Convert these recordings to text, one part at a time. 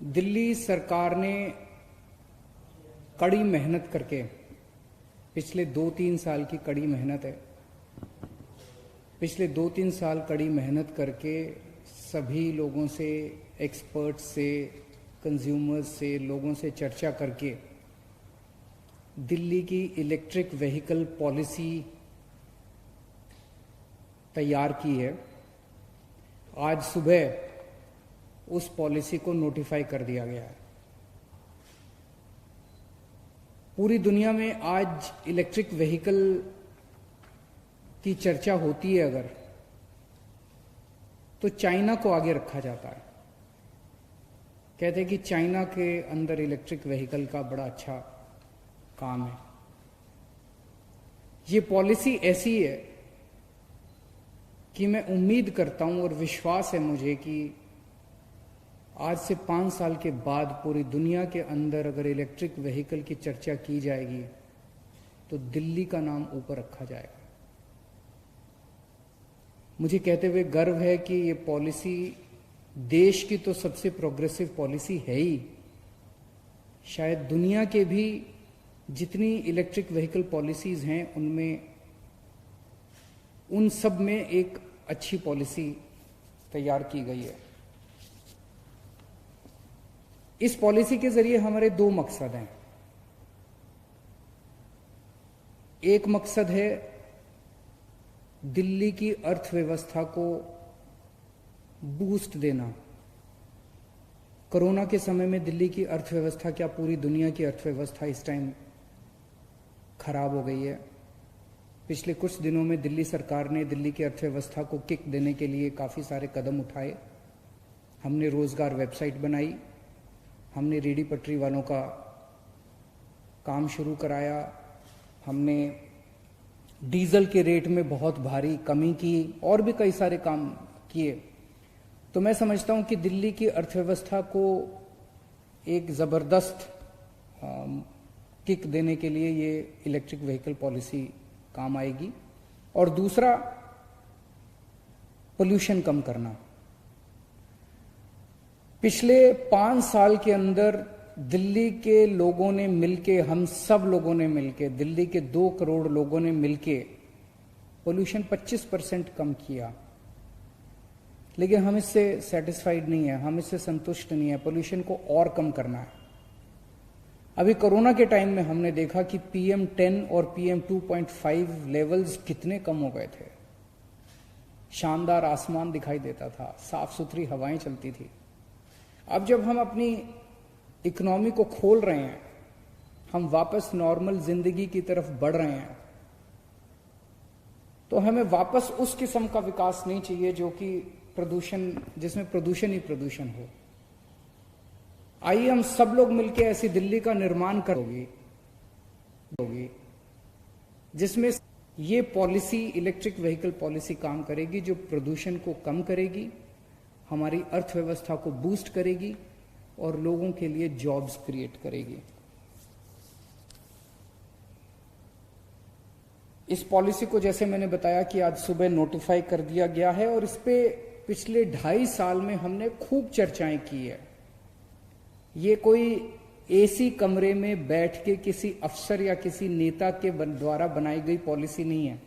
दिल्ली सरकार ने कड़ी मेहनत करके, पिछले 2-3 साल की कड़ी मेहनत है, पिछले 2-3 साल कड़ी मेहनत करके सभी लोगों से, एक्सपर्ट्स से, कंज्यूमर्स से, लोगों से चर्चा करके दिल्ली की इलेक्ट्रिक व्हीकल पॉलिसी तैयार की है। आज सुबह उस पॉलिसी को नोटिफाई कर दिया गया है। पूरी दुनिया में आज इलेक्ट्रिक व्हीकल की चर्चा होती है अगर, तो चाइना को आगे रखा जाता है। कहते हैं कि चाइना के अंदर इलेक्ट्रिक व्हीकल का बड़ा अच्छा काम है। ये पॉलिसी ऐसी है कि मैं उम्मीद करता हूं और विश्वास है मुझे कि आज से 5 साल के बाद पूरी दुनिया के अंदर अगर इलेक्ट्रिक व्हीकल की चर्चा की जाएगी तो दिल्ली का नाम ऊपर रखा जाएगा। मुझे कहते हुए गर्व है कि ये पॉलिसी देश की तो सबसे प्रोग्रेसिव पॉलिसी है ही, शायद दुनिया के भी जितनी इलेक्ट्रिक व्हीकल पॉलिसीज हैं उनमें, उन सब में एक अच्छी पॉलिसी तैयार की गई है। इस पॉलिसी के जरिए हमारे 2 मकसद हैं। एक मकसद है दिल्ली की अर्थव्यवस्था को बूस्ट देना। कोरोना के समय में दिल्ली की अर्थव्यवस्था, क्या पूरी दुनिया की अर्थव्यवस्था इस टाइम खराब हो गई है। पिछले कुछ दिनों में दिल्ली सरकार ने दिल्ली की अर्थव्यवस्था को किक देने के लिए काफ़ी सारे कदम उठाए। हमने रोजगार वेबसाइट बनाई, हमने रेडी पटरी वालों का काम शुरू कराया, हमने डीजल के रेट में बहुत भारी कमी की और भी कई सारे काम किए। तो मैं समझता हूं कि दिल्ली की अर्थव्यवस्था को एक ज़बरदस्त किक देने के लिए ये इलेक्ट्रिक व्हीकल पॉलिसी काम आएगी। और दूसरा, पोल्यूशन कम करना। पिछले 5 साल के अंदर दिल्ली के लोगों ने मिलके, हम सब लोगों ने मिलके, दिल्ली के 2 करोड़ लोगों ने मिलके पोल्यूशन 25% कम किया। लेकिन हम इससे सेटिस्फाइड नहीं है, हम इससे संतुष्ट नहीं है। पोल्यूशन को और कम करना है। अभी कोरोना के टाइम में हमने देखा कि PM10 और PM2.5 लेवल्स कितने कम हो गए थे। शानदार आसमान दिखाई देता था, साफ सुथरी हवाएं चलती थी। अब जब हम अपनी इकोनॉमी को खोल रहे हैं, हम वापस नॉर्मल जिंदगी की तरफ बढ़ रहे हैं, तो हमें वापस उस किस्म का विकास नहीं चाहिए जो कि प्रदूषण, जिसमें प्रदूषण ही प्रदूषण हो। आइए हम सब लोग मिलकर ऐसी दिल्ली का निर्माण करोगे जिसमें ये पॉलिसी, इलेक्ट्रिक व्हीकल पॉलिसी काम करेगी, जो प्रदूषण को कम करेगी, हमारी अर्थव्यवस्था को बूस्ट करेगी और लोगों के लिए जॉब्स क्रिएट करेगी। इस पॉलिसी को, जैसे मैंने बताया, कि आज सुबह नोटिफाई कर दिया गया है और इस पे पिछले 2.5 साल में हमने खूब चर्चाएं की है। ये कोई एसी कमरे में बैठ के किसी अफसर या किसी नेता के द्वारा बनाई गई पॉलिसी नहीं है।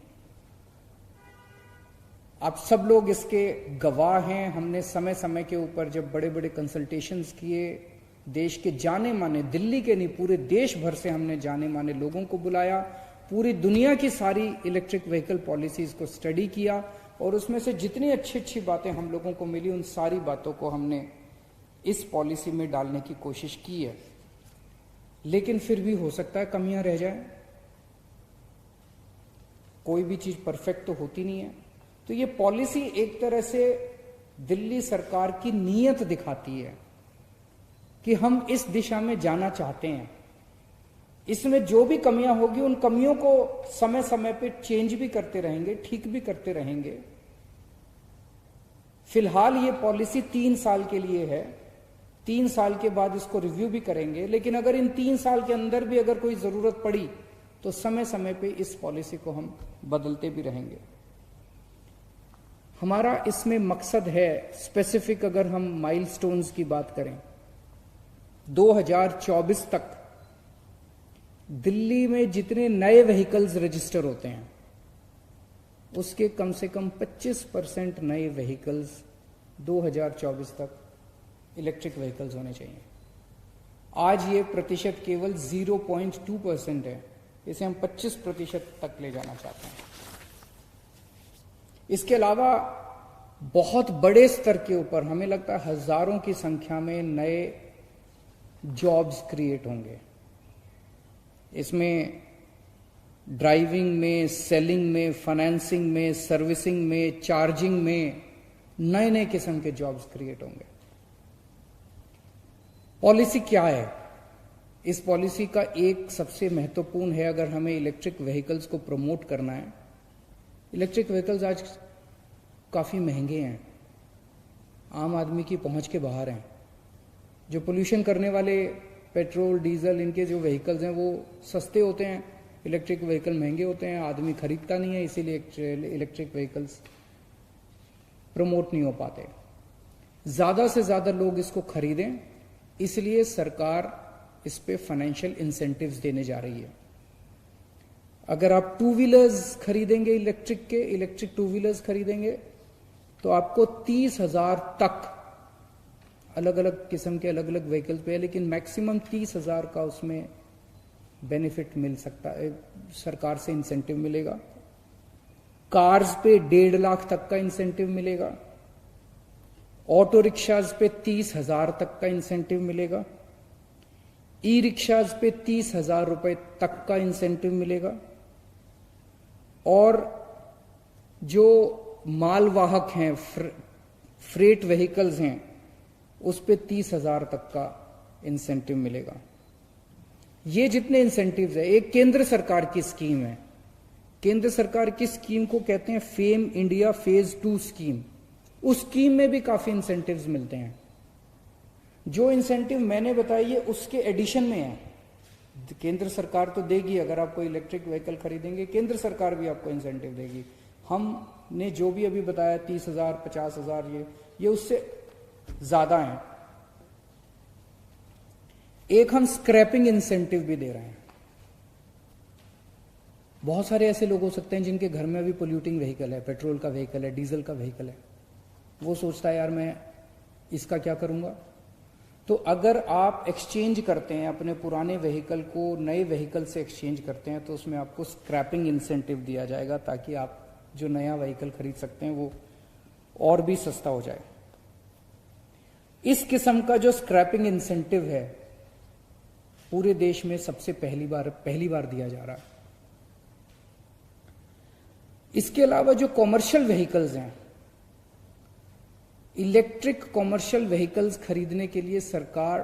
आप सब लोग इसके गवाह हैं। हमने समय समय के ऊपर जब बड़े बड़े कंसल्टेशंस किए, देश के जाने माने, दिल्ली के नहीं पूरे देश भर से हमने जाने माने लोगों को बुलाया, पूरी दुनिया की सारी इलेक्ट्रिक व्हीकल पॉलिसीज को स्टडी किया और उसमें से जितनी अच्छी अच्छी बातें हम लोगों को मिली, उन सारी बातों को हमने इस पॉलिसी में डालने की कोशिश की है। लेकिन फिर भी हो सकता है कमियां रह जाए। कोई भी चीज परफेक्ट तो होती नहीं है। तो ये पॉलिसी एक तरह से दिल्ली सरकार की नीयत दिखाती है कि हम इस दिशा में जाना चाहते हैं। इसमें जो भी कमियां होगी, उन कमियों को समय समय पे चेंज भी करते रहेंगे, ठीक भी करते रहेंगे। फिलहाल ये पॉलिसी 3 साल के लिए है। 3 साल के बाद इसको रिव्यू भी करेंगे। लेकिन अगर इन 3 साल के अंदर भी अगर कोई जरूरत पड़ी तो समय समय पे इस पॉलिसी को हम बदलते भी रहेंगे। हमारा इसमें मकसद है, स्पेसिफिक अगर हम माइलस्टोन्स की बात करें, 2024 तक दिल्ली में जितने नए व्हीकल्स रजिस्टर होते हैं उसके कम से कम 25% नए व्हीकल्स 2024 तक इलेक्ट्रिक व्हीकल्स होने चाहिए। आज ये प्रतिशत केवल 0.2% है, इसे हम 25% तक ले जाना चाहते हैं। इसके अलावा बहुत बड़े स्तर के ऊपर हमें लगता है हजारों की संख्या में नए जॉब्स क्रिएट होंगे। इसमें ड्राइविंग में, सेलिंग में, फाइनेंसिंग में, सर्विसिंग में, चार्जिंग में नए नए किस्म के जॉब्स क्रिएट होंगे। पॉलिसी क्या है? इस पॉलिसी का एक सबसे महत्वपूर्ण है, अगर हमें इलेक्ट्रिक व्हीकल्स को प्रमोट करना है। इलेक्ट्रिक व्हीकल्स आज काफी महंगे हैं, आम आदमी की पहुंच के बाहर हैं। जो पोल्यूशन करने वाले पेट्रोल, डीजल, इनके जो व्हीकल्स हैं वो सस्ते होते हैं, इलेक्ट्रिक व्हीकल महंगे होते हैं, आदमी खरीदता नहीं है, इसीलिए इलेक्ट्रिक व्हीकल्स प्रमोट नहीं हो पाते। ज्यादा से ज्यादा लोग इसको खरीदें, इसलिए सरकार इस पे फाइनेंशियल इंसेंटिव्स देने जा रही है। अगर आप टू व्हीलर्स खरीदेंगे, इलेक्ट्रिक टू व्हीलर्स खरीदेंगे तो आपको 30,000 तक अलग अलग किस्म के अलग अलग व्हीकल्स पे है, लेकिन मैक्सिमम 30,000 का उसमें बेनिफिट मिल सकता है, सरकार से इंसेंटिव मिलेगा। कार्स पे 1.5 लाख तक का इंसेंटिव मिलेगा। ऑटो रिक्शाज पे 30,000 तक का इंसेंटिव मिलेगा। ई रिक्शाज पे 30,000 रुपए तक का इंसेंटिव मिलेगा। और जो मालवाहक हैं, फ्रेट व्हीकल्स हैं, उस पे 30,000 तक का इंसेंटिव मिलेगा। ये जितने इंसेंटिव्स है, एक केंद्र सरकार की स्कीम है। केंद्र सरकार की स्कीम को कहते हैं फेम इंडिया फेज 2 स्कीम। उस स्कीम में भी काफी इंसेंटिव्स मिलते हैं। जो इंसेंटिव मैंने बताई है उसके एडिशन में है। केंद्र सरकार तो देगी, अगर आप कोई इलेक्ट्रिक व्हीकल खरीदेंगे केंद्र सरकार भी आपको इंसेंटिव देगी। हमने जो भी अभी बताया 30,000, 50,000, ये उससे ज्यादा है। एक हम स्क्रैपिंग इंसेंटिव भी दे रहे हैं। बहुत सारे ऐसे लोग हो सकते हैं जिनके घर में अभी पोल्यूटिंग व्हीकल है, पेट्रोल का व्हीकल है, डीजल का व्हीकल है। वो सोचता है यार मैं इसका क्या करूंगा। तो अगर आप एक्सचेंज करते हैं अपने पुराने व्हीकल को नए व्हीकल से एक्सचेंज करते हैं तो उसमें आपको स्क्रैपिंग इंसेंटिव दिया जाएगा, ताकि आप जो नया व्हीकल खरीद सकते हैं वो और भी सस्ता हो जाए। इस किस्म का जो स्क्रैपिंग इंसेंटिव है पूरे देश में सबसे पहली बार दिया जा रहा है। इसके अलावा जो कॉमर्शियल व्हीकल्स हैं, इलेक्ट्रिक कॉमर्शियल व्हीकल्स खरीदने के लिए सरकार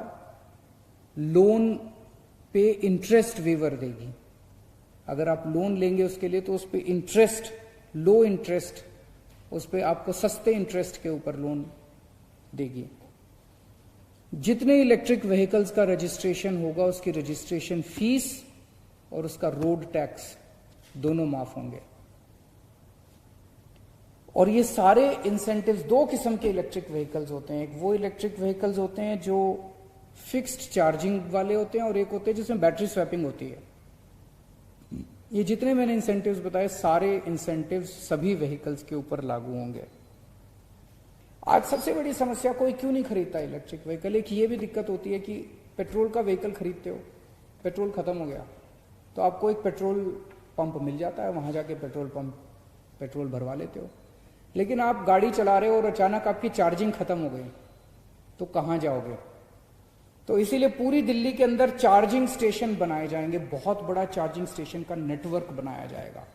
लोन पे इंटरेस्ट वेवर देगी। अगर आप लोन लेंगे उसके लिए तो उस पे इंटरेस्ट, लो इंटरेस्ट, उस पे आपको सस्ते इंटरेस्ट के ऊपर लोन देगी। जितने इलेक्ट्रिक व्हीकल्स का रजिस्ट्रेशन होगा उसकी रजिस्ट्रेशन फीस और उसका रोड टैक्स दोनों माफ होंगे। और ये सारे इंसेंटिव्स, दो किस्म के इलेक्ट्रिक व्हीकल्स होते हैं। एक वो इलेक्ट्रिक व्हीकल्स होते हैं जो फिक्स्ड चार्जिंग वाले होते हैं और एक होते हैं जिसमें बैटरी स्वैपिंग होती है। ये जितने मैंने इंसेंटिव्स बताए सारे इंसेंटिव्स सभी व्हीकल्स के ऊपर लागू होंगे। आज सबसे बड़ी समस्या कोई क्यों नहीं खरीदता इलेक्ट्रिक व्हीकल। एक ये भी दिक्कत होती है कि पेट्रोल का व्हीकल खरीदते हो, पेट्रोल खत्म हो गया तो आपको एक पेट्रोल पंप मिल जाता है, वहां जाके पेट्रोल भरवा लेते हो। लेकिन आप गाड़ी चला रहे हो और अचानक आपकी चार्जिंग खत्म हो गई तो कहां जाओगे। तो इसीलिए पूरी दिल्ली के अंदर चार्जिंग स्टेशन बनाए जाएंगे, बहुत बड़ा चार्जिंग स्टेशन का नेटवर्क बनाया जाएगा।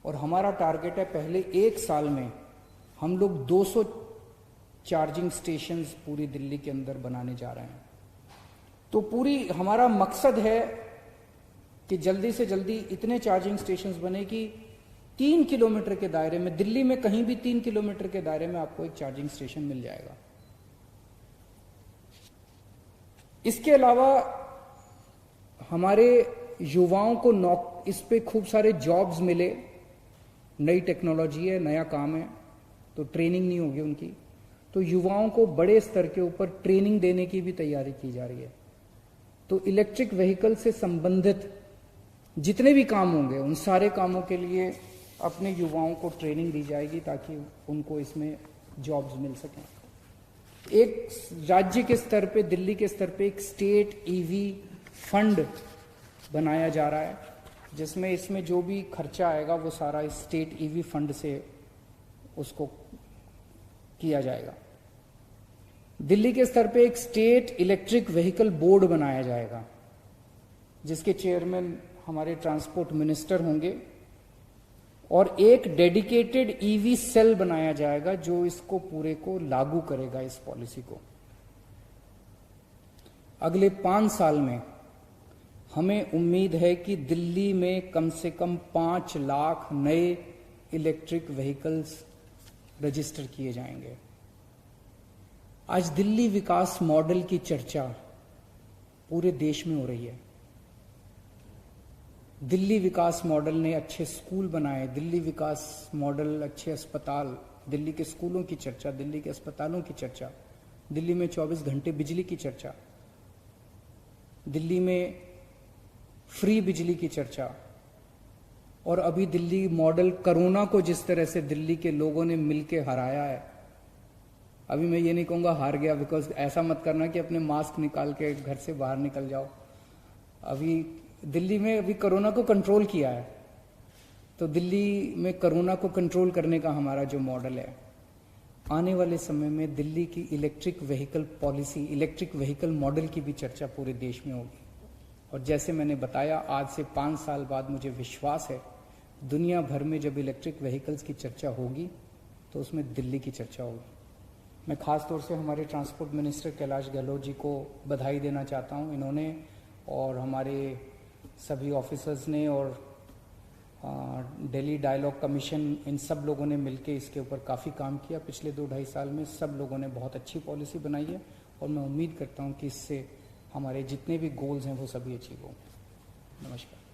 और हमारा टारगेट है पहले 1 साल में हम लोग 200 चार्जिंग स्टेशंस पूरी दिल्ली के अंदर बनाने जा रहे हैं। तो पूरी हमारा मकसद है कि जल्दी से जल्दी इतने चार्जिंग स्टेशंस बने कि 3 किलोमीटर के दायरे में, दिल्ली में कहीं भी 3 किलोमीटर के दायरे में आपको एक चार्जिंग स्टेशन मिल जाएगा। इसके अलावा हमारे युवाओं को इस पे खूब सारे जॉब्स मिले। नई टेक्नोलॉजी है, नया काम है, तो ट्रेनिंग नहीं होगी उनकी। तो युवाओं को बड़े स्तर के ऊपर ट्रेनिंग देने की भी तैयारी की जा रही है। तो इलेक्ट्रिक व्हीकल से संबंधित जितने भी काम होंगे उन सारे कामों के लिए अपने युवाओं को ट्रेनिंग दी जाएगी ताकि उनको इसमें जॉब्स मिल सकें। एक राज्य के स्तर पे, दिल्ली के स्तर पे एक स्टेट ईवी फंड बनाया जा रहा है, जिसमें इसमें जो भी खर्चा आएगा वो सारा इस स्टेट ईवी फंड से उसको किया जाएगा। दिल्ली के स्तर पे एक स्टेट इलेक्ट्रिक व्हीकल बोर्ड बनाया जाएगा, जिसके चेयरमैन हमारे ट्रांसपोर्ट मिनिस्टर होंगे, और एक डेडिकेटेड ईवी सेल बनाया जाएगा जो इसको पूरे को लागू करेगा, इस पॉलिसी को। अगले 5 साल में हमें उम्मीद है कि दिल्ली में कम से कम 5 लाख नए इलेक्ट्रिक व्हीकल्स रजिस्टर किए जाएंगे। आज दिल्ली विकास मॉडल की चर्चा पूरे देश में हो रही है। दिल्ली विकास मॉडल ने अच्छे स्कूल बनाए, दिल्ली विकास मॉडल अच्छे अस्पताल, दिल्ली के स्कूलों की चर्चा, दिल्ली के अस्पतालों की चर्चा, दिल्ली में 24 घंटे बिजली की चर्चा, दिल्ली में फ्री बिजली की चर्चा, और अभी दिल्ली मॉडल कोरोना को जिस तरह से दिल्ली के लोगों ने मिलके हराया है। अभी मैं ये नहीं कहूँगा हार गया, बिकॉज ऐसा मत करना कि अपने मास्क निकाल के घर से बाहर निकल जाओ। अभी दिल्ली में अभी कोरोना को कंट्रोल किया है, तो दिल्ली में कोरोना को कंट्रोल करने का हमारा जो मॉडल है, आने वाले समय में दिल्ली की electric vehicle policy, electric vehicle model की भी चर्चा पूरे देश में होगी। और जैसे मैंने बताया, आज से 5 साल बाद मुझे विश्वास है दुनिया भर में जब इलेक्ट्रिक व्हीकल्स की चर्चा होगी तो उसमें दिल्ली की चर्चा होगी। मैं खास तौर से हमारे ट्रांसपोर्ट मिनिस्टर कैलाश गहलोत जी को बधाई देना चाहता हूं। इन्होंने और हमारे सभी ऑफिसर्स ने और दिल्ली डायलॉग कमीशन, इन सब लोगों ने मिलकर इसके ऊपर काफ़ी काम किया। पिछले 2-2.5 साल में सब लोगों ने बहुत अच्छी पॉलिसी बनाई है, और मैं उम्मीद करता हूं कि इससे हमारे जितने भी गोल्स हैं वो सभी अचीव होंगे। नमस्कार।